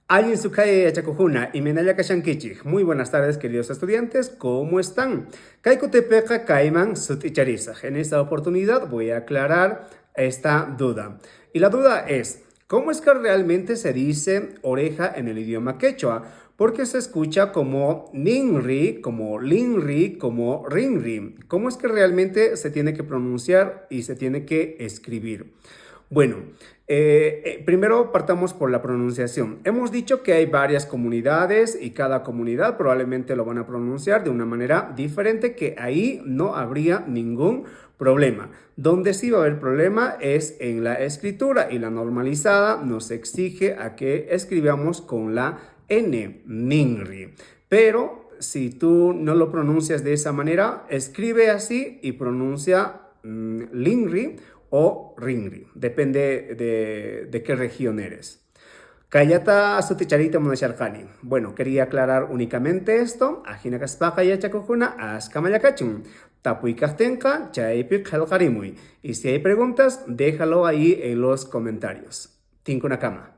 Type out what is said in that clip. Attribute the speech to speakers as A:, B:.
A: Alguien Sukaya Yachakujuna y Menaya Kashankichik. Muy buenas tardes, queridos estudiantes. ¿Cómo están? Kaikutepeca Kaiman Suticharizaj. En esta oportunidad voy a aclarar esta duda. Y la duda es, ¿cómo es que realmente se dice oreja en el idioma quechua? Porque se escucha como ninri, como linri, como rinri. ¿Cómo es que realmente se tiene que pronunciar y se tiene que escribir? Bueno, primero partamos por la pronunciación. Hemos dicho que hay varias comunidades y cada comunidad probablemente lo van a pronunciar de una manera diferente, que ahí no habría ningún problema. Donde sí va a haber problema es en la escritura, y la normalizada nos exige a que escribamos con la N, NINRI. Pero si tú no lo pronuncias de esa manera, escribe así y pronuncia LINRI o ringri, depende de qué región eres. Kayata suticharita monasharkani. Bueno, quería aclarar únicamente esto. Ajina kaspaka yachakujuna askamayakachun. Tapuikajtenka chaipik halkarimui. Y si hay preguntas, déjalo ahí en los comentarios. Tinkunakama.